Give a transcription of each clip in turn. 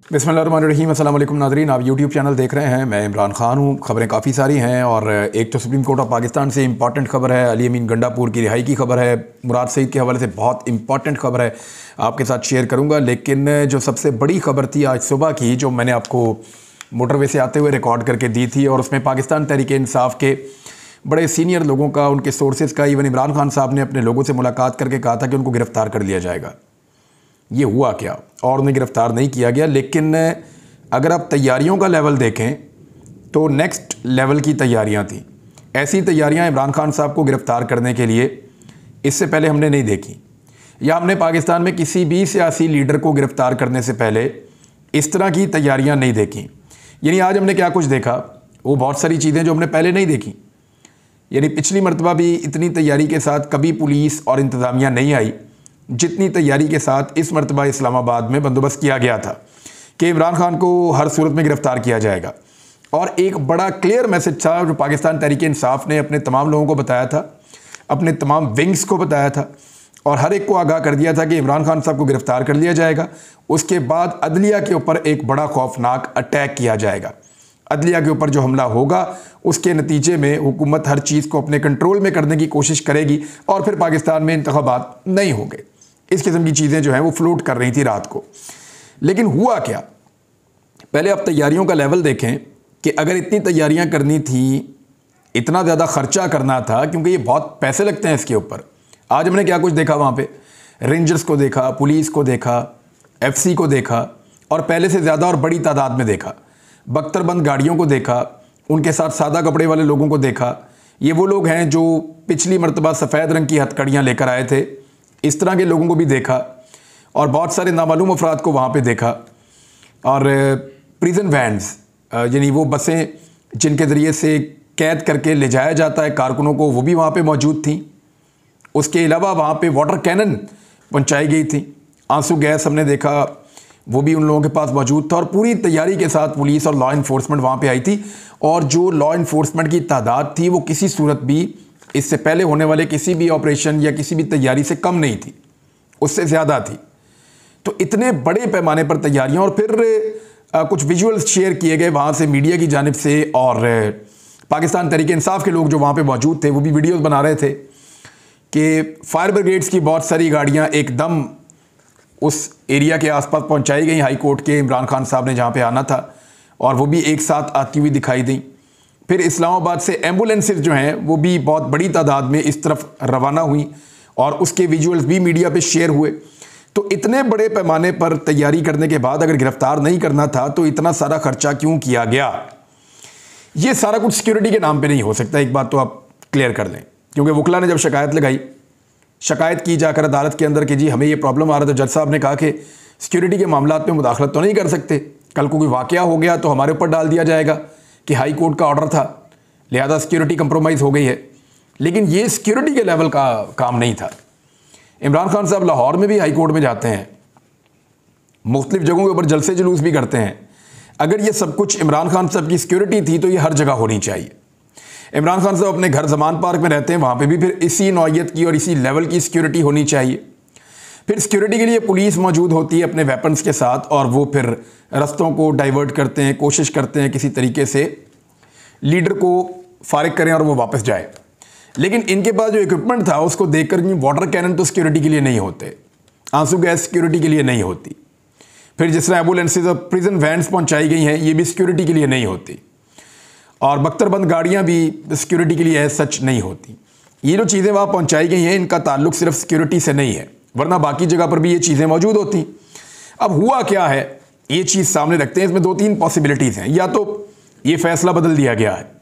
बिस्मिल्लाहिर्रहमानिर्रहीम। अस्सलाम वालेकुम नाज़रीन, आप यूट्यूब चैनल देख रहे हैं। मैं इमरान खान हूँ। ख़बरें काफ़ी सारी हैं और एक तो सुप्रीम कोर्ट ऑफ पाकिस्तान से इंपॉर्टेंट खबर है, अली अमीन गंडापुर की रिहाई की खबर है, मुराद सईद के हवाले से बहुत इंपॉर्टेंट खबर है, आपके साथ शेयर करूँगा। लेकिन जो सबसे बड़ी खबर थी आज सुबह की, जो मैंने आपको मोटरवे से आते हुए रिकॉर्ड करके दी थी, और उसमें पाकिस्तान तहरीक इंसाफ के बड़े सीनियर लोगों का, उनके सोर्सेज का, इवन इमरान खान साहब ने अपने लोगों से मुलाकात करके कहा था कि उनको गिरफ़्तार कर लिया जाएगा। ये हुआ क्या? और उन्हें गिरफ़्तार नहीं किया गया। लेकिन अगर आप तैयारियों का लेवल देखें तो नेक्स्ट लेवल की तैयारियां थी। ऐसी तैयारियां इमरान खान साहब को गिरफ़्तार करने के लिए इससे पहले हमने नहीं देखी, या हमने पाकिस्तान में किसी भी सियासी लीडर को गिरफ़्तार करने से पहले इस तरह की तैयारियां नहीं देखी। यानी आज हमने क्या कुछ देखा, वो बहुत सारी चीज़ें जो हमने पहले नहीं देखी। यानी पिछली मरतबा भी इतनी तैयारी के साथ कभी पुलिस और इंतज़ामिया नहीं आई जितनी तैयारी के साथ इस मरतबा इस्लामाबाद में बंदोबस्त किया गया था कि इमरान खान को हर सूरत में गिरफ़्तार किया जाएगा। और एक बड़ा क्लियर मैसेज था जो पाकिस्तान तहरीक इंसाफ ने अपने तमाम लोगों को बताया था, अपने तमाम विंग्स को बताया था, और हर एक को आगाह कर दिया था कि इमरान खान साहब को गिरफ़्तार कर लिया जाएगा। उसके बाद अदलिया के ऊपर एक बड़ा खौफनाक अटैक किया जाएगा। अदलिया के ऊपर जो हमला होगा उसके नतीजे में हुकूमत हर चीज़ को अपने कंट्रोल में करने की कोशिश करेगी और फिर पाकिस्तान में इंतखाबात नहीं होंगे। इस किस्म की चीज़ें जो हैं वो फ्लोट कर रही थी रात को। लेकिन हुआ क्या? पहले आप तैयारियों का लेवल देखें कि अगर इतनी तैयारियां करनी थी, इतना ज़्यादा ख़र्चा करना था, क्योंकि ये बहुत पैसे लगते हैं इसके ऊपर। आज हमने क्या कुछ देखा वहाँ पे, रेंजर्स को देखा, पुलिस को देखा, एफसी को देखा, और पहले से ज़्यादा और बड़ी तादाद में देखा। बख्तरबंद गाड़ियों को देखा, उनके साथ सादा कपड़े वाले लोगों को देखा। ये वो लोग हैं जो पिछली मरतबा सफ़ेद रंग की हथकड़ियाँ लेकर आए थे, इस तरह के लोगों को भी देखा, और बहुत सारे नामालूम अफराद को वहाँ पे देखा। और प्रिजन वैन्स, यानी वो बसें जिनके ज़रिए से कैद करके ले जाया जाता है कारकुनों को, वो भी वहाँ पे मौजूद थी। उसके अलावा वहाँ पे वाटर कैनन पहुँचाई गई थी, आंसू गैस हमने देखा, वो भी उन लोगों के पास मौजूद था। और पूरी तैयारी के साथ पुलिस और लॉ इन्फोर्समेंट वहाँ पे आई थी, और जो लॉ इन्फोर्समेंट की तादाद थी वो किसी सूरत भी इससे पहले होने वाले किसी भी ऑपरेशन या किसी भी तैयारी से कम नहीं थी, उससे ज़्यादा थी। तो इतने बड़े पैमाने पर तैयारियां, और फिर कुछ विजुअल्स शेयर किए गए वहाँ से मीडिया की जानिब से, और पाकिस्तान तहरीक इंसाफ के लोग जो वहाँ पे मौजूद थे वो भी वीडियोस बना रहे थे कि फायर ब्रिगेड्स की बहुत सारी गाड़ियाँ एकदम उस एरिया के आसपास पहुँचाई गई, हाई कोर्ट के इमरान खान साहब ने जहाँ पर आना था, और वो भी एक साथ आती हुई दिखाई दी। फिर इस्लामाबाद से एम्बुलेंसेज जो हैं वो भी बहुत बड़ी तादाद में इस तरफ रवाना हुई, और उसके विजुअल्स भी मीडिया पे शेयर हुए। तो इतने बड़े पैमाने पर तैयारी करने के बाद अगर गिरफ्तार नहीं करना था तो इतना सारा खर्चा क्यों किया गया? ये सारा कुछ सिक्योरिटी के नाम पे नहीं हो सकता, एक बात तो आप क्लियर कर लें। क्योंकि वकला ने जब शिकायत लगाई, शिकायत की जाकर अदालत के अंदर कि जी हमें ये प्रॉब्लम आ रहा है, तो जज साहब ने कहा कि सिक्योरिटी के मामलात में मुदाखलत तो नहीं कर सकते, कल को कोई वाक़या हो गया तो हमारे ऊपर डाल दिया जाएगा कि हाई कोर्ट का ऑर्डर था, लिहाजा सिक्योरिटी कंप्रोमाइज़ हो गई है। लेकिन ये सिक्योरिटी के लेवल का काम नहीं था। इमरान खान साहब लाहौर में भी हाई कोर्ट में जाते हैं, मुख्तलिफ जगहों के ऊपर जलसे जुलूस भी करते हैं। अगर ये सब कुछ इमरान खान साहब की सिक्योरिटी थी तो ये हर जगह होनी चाहिए। इमरान खान साहब अपने घर जमान पार्क में रहते हैं, वहाँ पे भी फिर इसी नौइयत की और इसी लेवल की सिक्योरिटी होनी चाहिए। फिर सिक्योरिटी के लिए पुलिस मौजूद होती है अपने वेपन्स के साथ, और वो फिर रस्तों को डाइवर्ट करते हैं, कोशिश करते हैं किसी तरीके से लीडर को फारिग करें और वो वापस जाए। लेकिन इनके पास जो इक्विपमेंट था उसको देखकर, वाटर कैनन तो सिक्योरिटी के लिए नहीं होते, आंसू गैस सिक्योरिटी के लिए नहीं होती। फिर जिस तरह एम्बुलेंसेज और प्रिजन वैन्स पहुंचाई गई हैं, ये भी सिक्योरिटी के लिए नहीं होती, और बख्तरबंद गाड़ियां भी सिक्योरिटी के लिए सच नहीं होती। ये जो चीज़ें वहाँ पहुंचाई गई हैं इनका ताल्लुक सिर्फ सिक्योरिटी से नहीं है, वरना बाकी जगह पर भी ये चीज़ें मौजूद होती। अब हुआ क्या है, ये चीज़ सामने रखते हैं। इसमें दो तीन पॉसिबिलिटीज़ हैं। या तो ये फैसला बदल दिया गया है,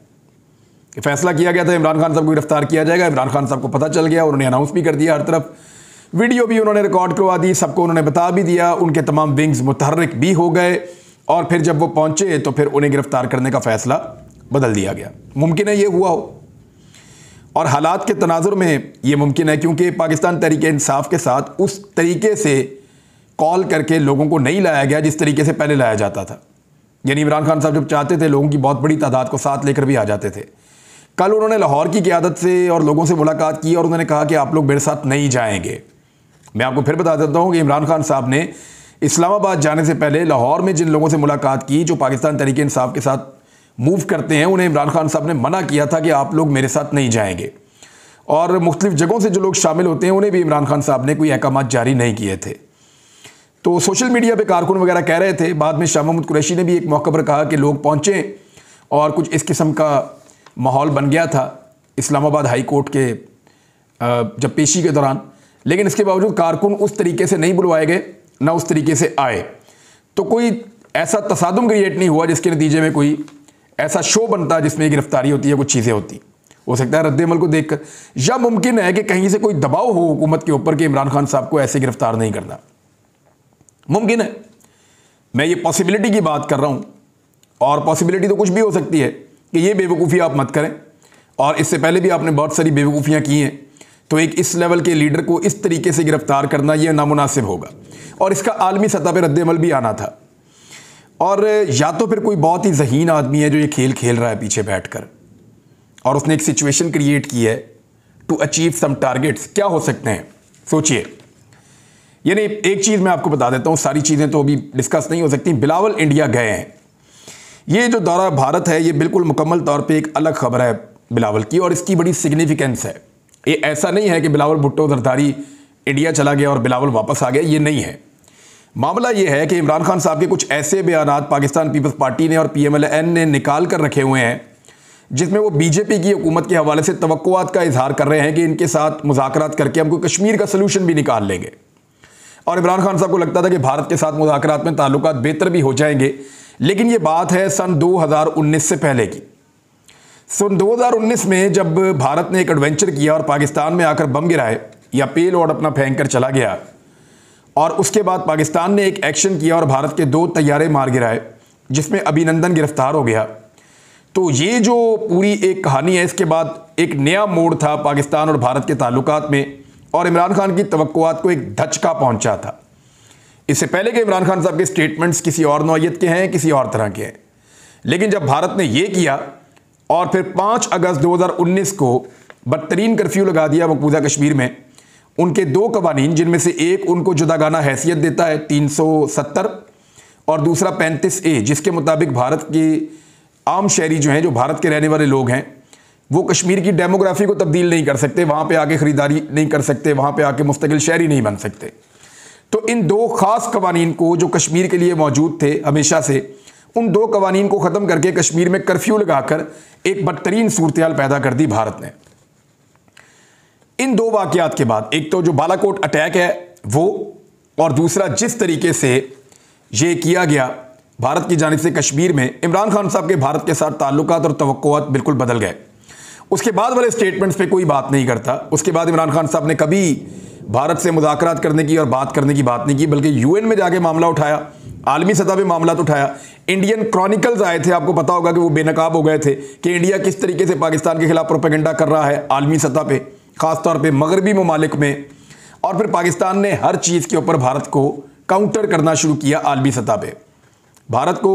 फैसला किया गया था इमरान खान साहब को गिरफ्तार किया जाएगा, इमरान खान साहब को पता चल गया, उन्होंने अनाउंस भी कर दिया, हर तरफ वीडियो भी उन्होंने रिकॉर्ड करवा दी, सबको उन्होंने बता भी दिया, उनके तमाम विंग्स मुतहर्रिक भी हो गए, और फिर जब वो पहुंचे तो फिर उन्हें गिरफ्तार करने का फैसला बदल दिया गया। मुमकिन है ये हुआ हो, और हालात के तनाजुर में ये मुमकिन है, क्योंकि पाकिस्तान तहरीक इंसाफ के साथ उस तरीके से कॉल करके लोगों को नहीं लाया गया जिस तरीके से पहले लाया जाता था। यानी इमरान खान साहब जब चाहते थे लोगों की बहुत बड़ी तादाद को साथ लेकर भी आ जाते थे। कल उन्होंने लाहौर की क़यादत से और लोगों से मुलाकात की, और उन्होंने कहा कि आप लोग मेरे साथ नहीं जाएंगे। मैं आपको फिर बता देता हूँ कि इमरान खान साहब ने इस्लामाबाद जाने से पहले लाहौर में जिन लोगों से मुलाकात की जो पाकिस्तान तहरीक इंसाफ के साथ मूव करते हैं, उन्हें इमरान खान साहब ने मना किया था कि आप लोग मेरे साथ नहीं जाएंगे। और मुख्तलिफ जगहों से जो लोग शामिल होते हैं उन्हें भी इमरान खान साहब ने कोई अहकाम जारी नहीं किए थे। तो सोशल मीडिया पे कारकुन वगैरह कह रहे थे। बाद में शाह महमूद कुरैशी ने भी एक मौके पर कहा कि लोग पहुँचे और कुछ इस किस्म का माहौल बन गया था इस्लामाबाद हाई कोर्ट के जब पेशी के दौरान। लेकिन इसके बावजूद कारकुन उस तरीके से नहीं बुलवाए गए, ना उस तरीके से आए। तो कोई ऐसा तसादुम क्रिएट नहीं हुआ जिसके नतीजे में कोई ऐसा शो बनता जिसमें गिरफ्तारी होती है, कुछ चीज़ें होती। हो सकता है रद्द-ए-अमल को देखकर, या मुमकिन है कि कहीं से कोई दबाव हो हुकूमत के ऊपर कि इमरान खान साहब को ऐसे गिरफ्तार नहीं करना। मुमकिन है, मैं ये पॉसिबिलिटी की बात कर रहा हूँ। और पॉसिबिलिटी तो कुछ भी हो सकती है कि ये बेवकूफ़ी आप मत करें, और इससे पहले भी आपने बहुत सारी बेवकूफ़ियाँ की हैं। तो एक इस लेवल के लीडर को इस तरीके से गिरफ्तार करना यह नामुनासिब होगा, और इसका आलमी सतह पर रद्द-ए-अमल भी आना था। और या तो फिर कोई बहुत ही ज़हीन आदमी है जो ये खेल खेल रहा है पीछे बैठकर, और उसने एक सिचुएशन क्रिएट की है टू अचीव सम टारगेट्स। क्या हो सकते हैं, सोचिए। यानी एक चीज़ मैं आपको बता देता हूँ, सारी चीज़ें तो अभी डिस्कस नहीं हो सकती। बिलावल इंडिया गए हैं। ये जो दौरा भारत है ये बिल्कुल मुकम्मल तौर पे एक अलग खबर है बिलावल की, और इसकी बड़ी सिग्निफिकेंस है। ये ऐसा नहीं है कि बिलावल भुट्टो जरदारी इंडिया चला गया और बिलावल वापस आ गया, ये नहीं है। मामला ये है कि इमरान खान साहब के कुछ ऐसे बयानात पाकिस्तान पीपल्स पार्टी ने और PMLN ने निकाल कर रखे हुए हैं जिसमें वो बीजेपी की हुकूमत के हवाले से तवक्कुआत का इजहार कर रहे हैं कि इनके साथ मुज़ाकरात करके हम कोई कश्मीर का सलूशन भी निकाल लेंगे। और इमरान खान साहब को लगता था कि भारत के साथ मुज़ाकरात में ताल्लुकात बेहतर भी हो जाएंगे। लेकिन ये बात है सन 2019 से पहले की। सन 2019 में जब भारत ने एक एडवेंचर किया और पाकिस्तान में आकर बम गिराए या पेलोड अपना फेंक कर चला गया, और उसके बाद पाकिस्तान ने एक एक्शन किया और भारत के 2 तैयारे मार गिराए जिसमें अभिनंदन गिरफ्तार हो गया। तो ये जो पूरी एक कहानी है, इसके बाद एक नया मोड़ था पाकिस्तान और भारत के ताल्लुकात में, और इमरान खान की तवक्कुआत को एक धचका पहुंचा था। इससे पहले कि इमरान खान साहब के स्टेटमेंट्स किसी और नौइयत के हैं, किसी और तरह के हैं। लेकिन जब भारत ने ये किया और फिर 5 अगस्त 2019 को बदतरीन कर्फ्यू लगा दिया मकबूजा कश्मीर में, उनके 2 कवानीन जिनमें से एक उनको जुदागाना हैसियत देता है 370 और दूसरा 35A, जिसके मुताबिक भारत की आम शहरी जो हैं, जो भारत के रहने वाले लोग हैं, वो कश्मीर की डेमोग्राफी को तब्दील नहीं कर सकते, वहाँ पे आके ख़रीदारी नहीं कर सकते, वहाँ पे आके मुस्तकिल शहरी नहीं बन सकते। तो इन 2 ख़ास कवानीन को जो कश्मीर के लिए मौजूद थे हमेशा से, उन 2 कवानीन को ख़त्म करके कश्मीर में कर्फ्यू लगाकर एक बदतरीन सूरत-ए-हाल पैदा कर दी भारत ने। इन 2 वाक़यात के बाद, एक तो जो बालाकोट अटैक है वो, और दूसरा जिस तरीके से ये किया गया भारत की जानिब से कश्मीर में, इमरान खान साहब के भारत के साथ ताल्लुकात और तवक्कुआत बिल्कुल बदल गए। उसके बाद वाले स्टेटमेंट्स पे कोई बात नहीं करता। उसके बाद इमरान खान साहब ने कभी भारत से मुज़ाकरात करने की और बात करने की बात नहीं की, बल्कि UN में जाके मामला उठाया, आलमी सतह पे मामला तो उठाया। इंडियन क्रॉनिकल्स आए थे, आपको पता होगा कि वो बेनकाब हो गए थे कि इंडिया किस तरीके से पाकिस्तान के खिलाफ प्रोपेगेंडा कर रहा है आलमी सतह पे, ख़ासतौर पे मगरबी ममालिक में। और फिर पाकिस्तान ने हर चीज़ के ऊपर भारत को काउंटर करना शुरू किया आलमी सतह पे। भारत को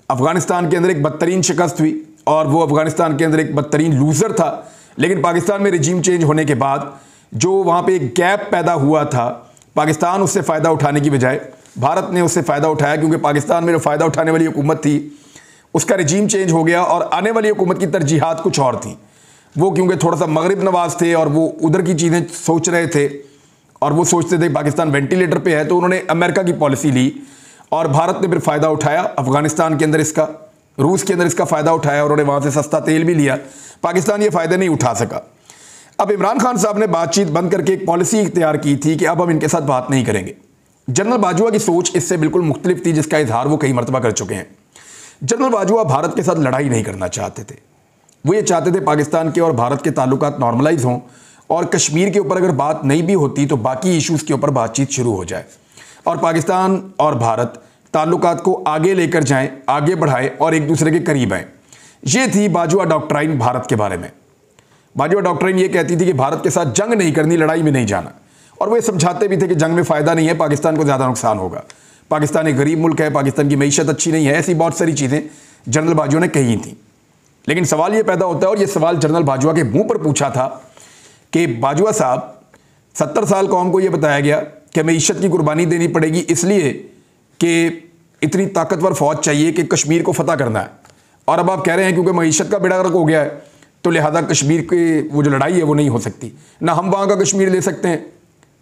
अफ़गानिस्तान के अंदर एक बदतरीन शिकस्त हुई और वो अफ़गानिस्तान के अंदर एक बदतरीन लूज़र था। लेकिन पाकिस्तान में रिजीम चेंज होने के बाद जो वहाँ पे एक गैप पैदा हुआ था, पाकिस्तान उससे फ़ायदा उठाने की बजाय भारत ने उससे फ़ायदा उठाया, क्योंकि पाकिस्तान में जो फ़ायदा उठाने वाली हुकूमत थी उसका रिजीम चेंज हो गया और आने वाली हुकूमत की तरजीहात कुछ और थी। वो क्योंकि थोड़ा सा मगरिब नवाज थे और वो उधर की चीज़ें सोच रहे थे, और वो सोचते थे पाकिस्तान वेंटिलेटर पे है, तो उन्होंने अमेरिका की पॉलिसी ली और भारत ने फिर फ़ायदा उठाया अफ़गानिस्तान के अंदर इसका, रूस के अंदर इसका फ़ायदा उठाया और उन्होंने वहाँ से सस्ता तेल भी लिया। पाकिस्तान ये फ़ायदे नहीं उठा सका। अब इमरान खान साहब ने बातचीत बंद करके एक पॉलिसी इख्तियार की थी कि अब हम इनके साथ बात नहीं करेंगे। जनरल बाजवा की सोच इससे बिल्कुल मुख्तलिफ थी, जिसका इजहार वो कई मरतबा कर चुके हैं। जनरल बाजवा भारत के साथ लड़ाई नहीं करना चाहते थे। वो ये चाहते थे पाकिस्तान के और भारत के ताल्लुकात नॉर्मलाइज हों, और कश्मीर के ऊपर अगर बात नहीं भी होती तो बाकी इशूज़ के ऊपर बातचीत शुरू हो जाए और पाकिस्तान और भारत ताल्लुकात को आगे लेकर जाएं, आगे बढ़ाएं और एक दूसरे के करीब आएँ। ये थी बाजवा डॉक्ट्राइन भारत के बारे में। बाजवा डॉक्ट्राइन ये कहती थी कि भारत के साथ जंग नहीं करनी, लड़ाई में नहीं जाना, और वो ये समझाते भी थे कि जंग में फ़ायदा नहीं है, पाकिस्तान को ज़्यादा नुकसान होगा, पाकिस्तान एक गरीब मुल्क है, पाकिस्तान की मईशत अच्छी नहीं है। ऐसी बहुत सारी चीज़ें जनरल बाजवा ने कही थी। लेकिन सवाल ये पैदा होता है, और ये सवाल जनरल बाजवा के मुंह पर पूछा था कि बाजवा साहब 70 साल कौम को ये बताया गया कि मीशत की कुर्बानी देनी पड़ेगी इसलिए कि इतनी ताकतवर फ़ौज चाहिए कि कश्मीर को फतह करना है। और अब आप कह रहे हैं क्योंकि मीशत का बेड़ा गर्क हो गया है तो लिहाजा कश्मीर की वो जो लड़ाई है वो नहीं हो सकती, ना हम वहाँ का कश्मीर ले सकते हैं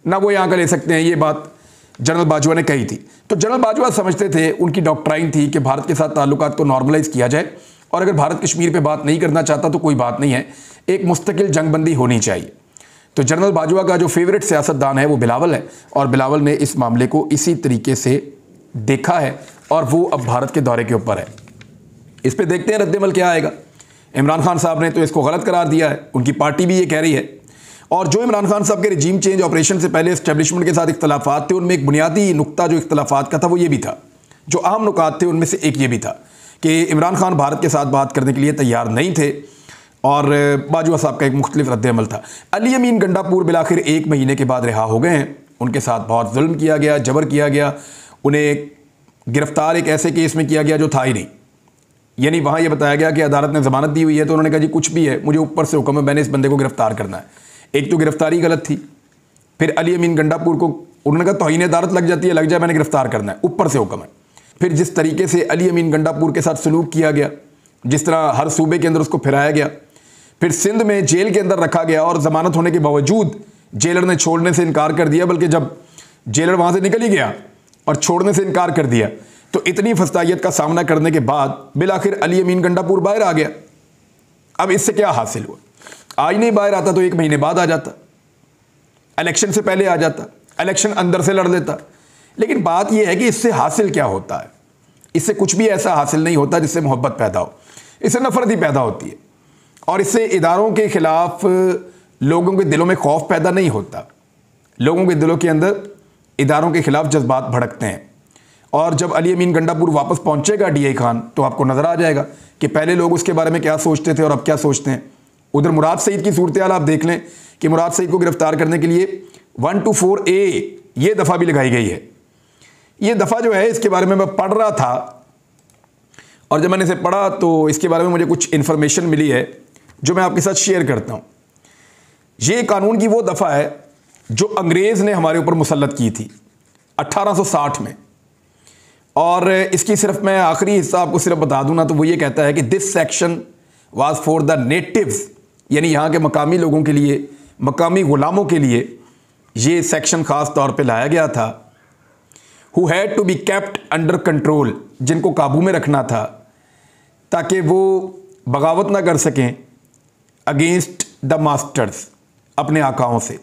ना वो यहाँ का ले सकते हैं। ये बात जनरल बाजवा ने कही थी। तो जनरल बाजवा समझते थे, उनकी डॉक्ट्राइन थी कि भारत के साथ ताल्लुकात को नॉर्मलाइज किया जाए और अगर भारत कश्मीर पे बात नहीं करना चाहता तो कोई बात नहीं है, एक मुस्तकिल जंगबंदी होनी चाहिए। तो जनरल बाजवा का जो फेवरेट सियासतदान है वो बिलावल है और बिलावल ने इस मामले को इसी तरीके से देखा है और वो अब भारत के दौरे के ऊपर है। इस पर देखते हैं रद्देमल क्या आएगा। इमरान खान साहब ने तो इसको गलत करार दिया है, उनकी पार्टी भी ये कह रही है। और जो इमरान खान साहब के रिजीम चेंज ऑपरेशन से पहले एस्टेब्लिशमेंट के साथ इख्तलाफात थे, उनमें एक बुनियादी नुक्ता जो इख्तलाफात का था वो ये भी था, जो अहम नुकात थे उनमें से एक ये भी था कि इमरान खान भारत के साथ बात करने के लिए तैयार नहीं थे और बाजवा साहब का एक मुख्तलिफ रद्दअमल था। अली अमीन गंडापुर बिलाखिर 1 महीने के बाद रिहा हो गए हैं। उनके साथ बहुत जुल्म किया गया, जबर किया गया, उन्हें गिरफ्तार एक ऐसे केस में किया गया जो था ही नहीं। यानी वहाँ ये बताया गया कि अदालत ने ज़मानत दी हुई है तो उन्होंने कहा जी कुछ भी है, मुझे ऊपर से हुक्म है, मैंने इस बंदे को गिरफ्तार करना है। एक तो गिरफ्तारी गलत थी, फिर अली अमीन गंडापुर को उन्होंने कहा तौहीन अदालत लग जाती है, लग जाए, मैंने गिरफ्तार करना है, ऊपर से हुक्म है। फिर जिस तरीके से अली अमीन गंडापुर के साथ सलूक किया गया, जिस तरह हर सूबे के अंदर उसको फिराया गया, फिर सिंध में जेल के अंदर रखा गया और ज़मानत होने के बावजूद जेलर ने छोड़ने से इनकार कर दिया, बल्कि जब जेलर वहाँ से निकल ही गया और छोड़ने से इनकार कर दिया तो इतनी फस्तायत का सामना करने के बाद बिलाखिर अली अमीन गंडापुर बाहर आ गया। अब इससे क्या हासिल हुआ? आज नहीं बाहर आता तो 1 महीने बाद आ जाता, इलेक्शन से पहले आ जाता, इलेक्शन अंदर से लड़ लेता। लेकिन बात यह है कि इससे हासिल क्या होता है? इससे कुछ भी ऐसा हासिल नहीं होता जिससे मोहब्बत पैदा हो, इससे नफरत ही पैदा होती है और इससे इदारों के खिलाफ लोगों के दिलों में खौफ पैदा नहीं होता। लोगों के दिलों के अंदर इदारों के खिलाफ जज्बात भड़कते हैं। और जब अली अमीन गंडापुर वापस पहुंचेगा DI खान तो आपको नजर आ जाएगा कि पहले लोग उसके बारे में क्या सोचते थे और अब क्या सोचते हैं। उधर मुराद सईद की सूरत हाल आप देख लें कि मुराद सईद को गिरफ्तार करने के लिए 124A ये दफ़ा भी लगाई गई है। ये दफ़ा जो है इसके बारे में मैं पढ़ रहा था और जब मैंने इसे पढ़ा तो इसके बारे में मुझे कुछ इन्फॉर्मेशन मिली है जो मैं आपके साथ शेयर करता हूँ। ये कानून की वो दफ़ा है जो अंग्रेज़ ने हमारे ऊपर मुसल्लत की थी 1860 में। और इसकी सिर्फ मैं आखिरी हिस्सा आपको सिर्फ बता दूं ना तो वो ये कहता है कि this section was for the natives, यानी यहाँ के मकामी लोगों के लिए, मकामी ग़ुलामों के लिए ये सेक्शन ख़ास तौर पे लाया गया था। Who had to be kept under control, जिनको काबू में रखना था ताकि वो बगावत ना कर सकें अगेंस्ट द मास्टर्स, अपने आकाओं से।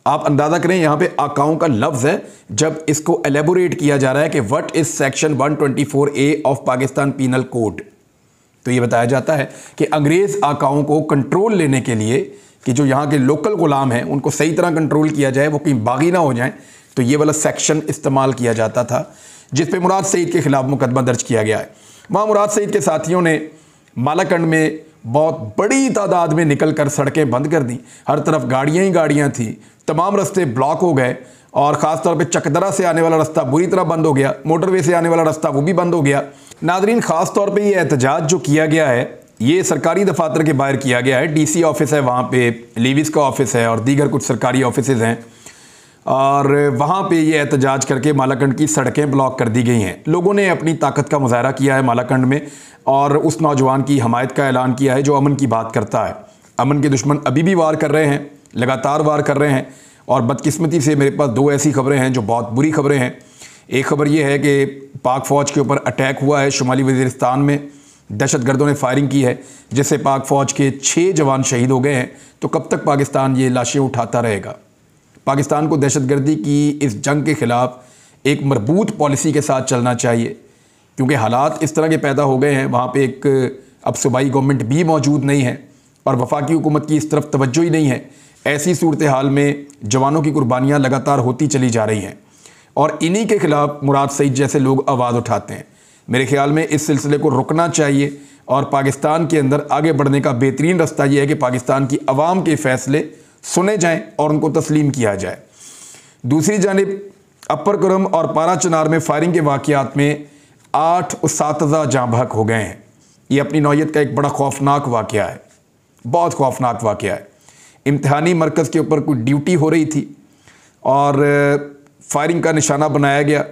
आप अंदाज़ा करें यहाँ पे आकाओं का लफ्ज़ है जब इसको एलेबोरेट किया जा रहा है कि what is section 124A of Pakistan penal code. तो ये बताया जाता है कि अंग्रेज़ आकाओं को कंट्रोल लेने के लिए कि जो यहाँ के लोकल ग़ुलाम हैं उनको सही तरह कंट्रोल किया जाए, वो कहीं बागी ना हो जाएं, तो ये वाला सेक्शन इस्तेमाल किया जाता था जिस पे मुराद सईद के ख़िलाफ़ मुकदमा दर्ज किया गया है। वहाँ मुराद सईद के साथियों ने मालाकंड में बहुत बड़ी तादाद में निकल कर सड़कें बंद कर दी, हर तरफ गाड़ियाँ ही गाड़ियाँ थी, तमाम रास्ते ब्लॉक हो गए और ख़ास तौर पे चकदरा से आने वाला रास्ता बुरी तरह बंद हो गया, मोटरवे से आने वाला रास्ता वो भी बंद हो गया। नादरीन, ख़ास तौर पे ये एहतजाज जो किया गया है ये सरकारी दफातर के बाहर किया गया है। DC ऑफिस है वहाँ पे, लीविस का ऑफिस है और दीगर कुछ सरकारी ऑफिस हैं और वहाँ पे ये एहतजाज करके मालाकंड की सड़कें ब्लॉक कर दी गई हैं। लोगों ने अपनी ताकत का मुजाहरा किया है मालाकंड में और उस नौजवान की हमायत का ऐलान किया है जो अमन की बात करता है। अमन के दुश्मन अभी भी वार कर रहे हैं, लगातार वार कर रहे हैं और बदकिस्मती से मेरे पास 2 ऐसी खबरें हैं जो बहुत बुरी खबरें हैं। एक खबर ये है कि पाक फ़ौज के ऊपर अटैक हुआ है शुमाली वज़ीरिस्तान में, दहशतगर्दों ने फायरिंग की है जिससे पाक फ़ौज के 6 जवान शहीद हो गए हैं। तो कब तक पाकिस्तान ये लाशें उठाता रहेगा? पाकिस्तान को दहशतगर्दी की इस जंग के ख़िलाफ़ एक मरबूत पॉलिसी के साथ चलना चाहिए क्योंकि हालात इस तरह के पैदा हो गए हैं। वहाँ पे एक अब सूबाई गवर्नमेंट भी मौजूद नहीं है और वफाकी हुकूमत की इस तरफ तवज्जो ही नहीं है। ऐसी सूरत हाल में जवानों की कुर्बानियाँ लगातार होती चली जा रही हैं और इन्हीं के ख़िलाफ़ मुराद सईद जैसे लोग आवाज़ उठाते हैं। मेरे ख़्याल में इस सिलसिले को रुकना चाहिए और पाकिस्तान के अंदर आगे बढ़ने का बेहतरीन रास्ता यह है कि पाकिस्तान की आवाम के फ़ैसले सुने जाएं और उनको तस्लीम किया जाए। दूसरी जानिब अपर करम और पारा चनार में फायरिंग के वाक़यात में 8 उस्ताज़ा जाँ बहक हो गए हैं। ये अपनी नौयत का एक बड़ा खौफनाक वाक़या है, बहुत खौफनाक वाक़या है। इम्तिहानी मरकज़ के ऊपर कोई ड्यूटी हो रही थी और फायरिंग का निशाना बनाया गया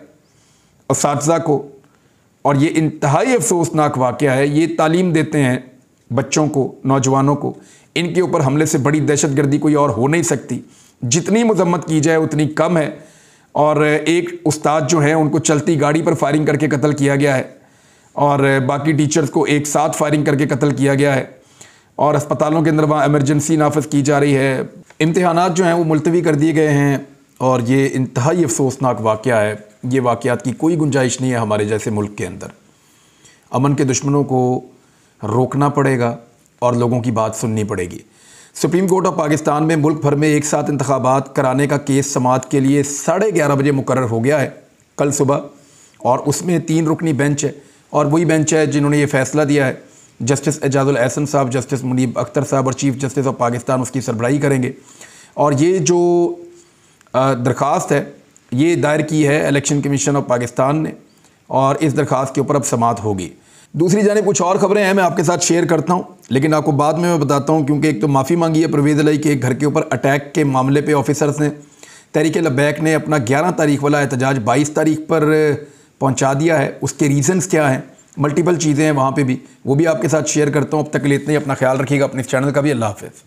उस्ताज़ा को। और ये इंतहाई अफसोसनाक वाक़या है। ये तालीम देते हैं बच्चों को, नौजवानों को। इनके ऊपर हमले से बड़ी दहशतगर्दी कोई और हो नहीं सकती। जितनी मजम्मत की जाए उतनी कम है। और एक उस्ताद जो है उनको चलती गाड़ी पर फायरिंग करके कत्ल किया गया है और बाकी टीचर्स को एक साथ फायरिंग करके कत्ल किया गया है। और अस्पतालों के अंदर वहाँ एमरजेंसी नाफिज की जा रही है। इम्तिहानात जो हैं वो मुलतवी कर दिए गए हैं और ये इंतहाई अफसोसनाक वाक़या है। ये वाक़यात की कोई गुंजाइश नहीं है हमारे जैसे मुल्क के अंदर। अमन के दुश्मनों को रोकना पड़ेगा और लोगों की बात सुननी पड़ेगी। सुप्रीम कोर्ट ऑफ पाकिस्तान में मुल्क भर में एक साथ इंतखाबात कराने का केस समाअत के लिए 11:30 बजे मुकर्रर हो गया है कल सुबह। और उसमें 3 रुकनी बेंच है और वही बेंच है जिन्होंने ये फ़ैसला दिया है। जस्टिस एजाजुल एहसन साहब, जस्टिस मुनीब अख्तर साहब और चीफ जस्टिस ऑफ पाकिस्तान उसकी सरबराही करेंगे। और ये जो दरख्वास्त है ये दायर की है इलेक्शन कमीशन ऑफ पाकिस्तान ने और इस दरख्वास्त के ऊपर अब समाअत होगी। दूसरी जानिब कुछ और ख़बरें हैं, मैं आपके साथ शेयर करता हूं, लेकिन आपको बाद में मैं बताता हूं क्योंकि एक तो माफ़ी मांगी है परवेज़ इलाही के एक घर के ऊपर अटैक के मामले पे ऑफिसर्स ने। तहरीक लब्बैक ने अपना 11 तारीख वाला एहतजाज 22 तारीख पर पहुंचा दिया है। उसके रीज़न्स क्या हैं, मल्टीपल चीज़ें हैं वहाँ पे भी, वो भी आपके साथ शेयर करता हूँ। अब तक के लिए इतना ही। अपना ख्याल रखिएगा, अपने इस चैनल का भी। अल्लाह हाफ़िज़।